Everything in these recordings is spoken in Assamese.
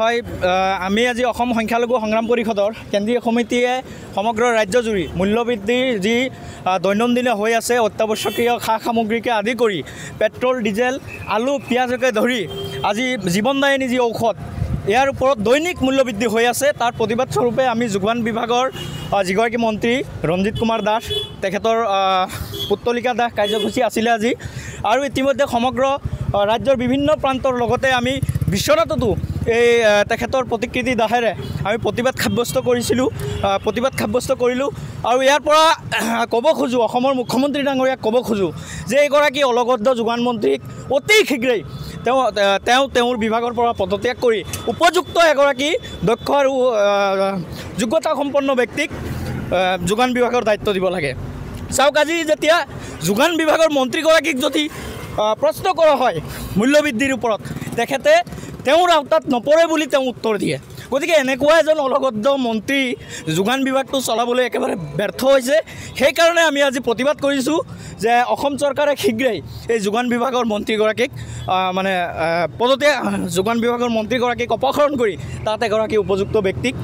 হয় আমি আজি অসম সংখ্যালঘু সংগ্ৰাম পৰিষদৰ কেন্দ্ৰীয় সমিতিয়ে সমগ্ৰ ৰাজ্যজুৰি মূল্যবৃদ্ধিৰ যি দৈনন্দিনে হৈ আছে অত্যাৱশ্যকীয় সা সামগ্ৰীকে আদি কৰি পেট্ৰল ডিজেল আলু পিঁয়াজকে ধৰি আজি জীৱনদায়িনী যি ঔষধ ইয়াৰ ওপৰত দৈনিক মূল্যবৃদ্ধি হৈ আছে তাৰ প্ৰতিবাদ স্বৰূপে আমি যোগান বিভাগৰ যিগৰাকী মন্ত্ৰী ৰঞ্জিত কুমাৰ দাস তেখেতৰ পুত্তলিকা দাস কাৰ্যসূচী আছিলে আজি আৰু ইতিমধ্যে সমগ্ৰ ৰাজ্যৰ বিভিন্ন প্ৰান্তৰ লগতে আমি বিশ্বনাথতো এই তেখেতৰ প্ৰতিকৃতি দাহেৰে আমি প্ৰতিবাদ সাব্যস্ত কৰিলোঁ আৰু ইয়াৰ পৰা ক'ব খোজোঁ অসমৰ মুখ্যমন্ত্ৰী ডাঙৰীয়াক ক'ব খোজোঁ যে এইগৰাকী অলগদ্ধ যোগান মন্ত্ৰীক অতি শীঘ্ৰেই তেওঁৰ বিভাগৰ পৰা পদত্যাগ কৰি উপযুক্ত এগৰাকী দক্ষ আৰু যোগ্যতা সম্পন্ন ব্যক্তিক যোগান বিভাগৰ দায়িত্ব দিব লাগে। চাওক আজি যেতিয়া যোগান বিভাগৰ মন্ত্ৰীগৰাকীক যদি প্ৰশ্ন কৰা হয় মূল্যবৃদ্ধিৰ ওপৰত তেখেতে তেওঁৰ আওতাত নপৰে বুলি তেওঁ উত্তৰ দিয়ে। গতিকে এনেকুৱা এজন অলগদ্ধ মন্ত্ৰী যোগান বিভাগটো চলাবলৈ একেবাৰে ব্যৰ্থ হৈছে। সেইকাৰণে আমি আজি প্ৰতিবাদ কৰিছোঁ যে অসম চৰকাৰে শীঘ্ৰেই এই যোগান বিভাগৰ মন্ত্ৰীগৰাকীক যোগান বিভাগৰ মন্ত্ৰীগৰাকীক অপসাৰণ কৰি তাত এগৰাকী উপযুক্ত ব্যক্তিক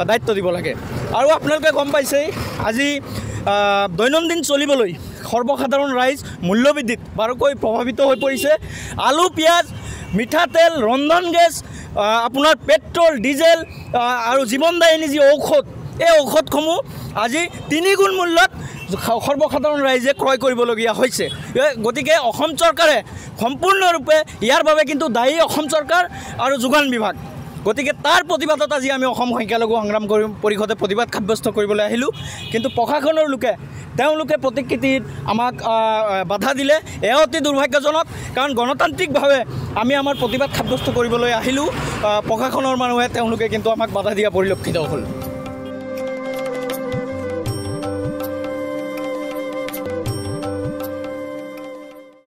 দায়িত্ব দিব লাগে। আৰু আপোনালোকে গম পাইছেই আজি দৈনন্দিন চলিবলৈ সৰ্বসাধাৰণ ৰাইজ মূল্যবৃদ্ধিত বাৰুকৈ প্ৰভাৱিত হৈ পৰিছে। আলু পিঁয়াজ মিঠাতেল ৰন্ধন গেছ আপোনাৰ পেট্ৰল ডিজেল আৰু জীৱনদায়িনী যি ঔষধ এই ঔষধসমূহ আজি 3 গুণ মূল্যত সৰ্বসাধাৰণ ৰাইজে ক্ৰয় কৰিবলগীয়া হৈছে। গতিকে অসম চৰকাৰে সম্পূৰ্ণৰূপে ইয়াৰ বাবে কিন্তু দায়ী অসম চৰকাৰ আৰু যোগান বিভাগ। গতিকে তাৰ প্ৰতিবাদত আজি আমি অসম সংখ্যালঘু সংগ্ৰাম পৰিষদে প্ৰতিবাদ সাব্যস্ত কৰিবলৈ আহিলোঁ। কিন্তু প্ৰশাসনৰ লোকে তেওঁলোকে প্ৰতিকৃতিত আমাক বাধা দিলে এয়া অতি দুৰ্ভাগ্যজনক। কাৰণ গণতান্ত্ৰিকভাৱে আমি আমাৰ প্ৰতিবাদ সাব্যস্ত কৰিবলৈ আহিলোঁ, প্ৰশাসনৰ মানুহে তেওঁলোকে কিন্তু আমাক বাধা দিয়া পৰিলক্ষিত হ'ল।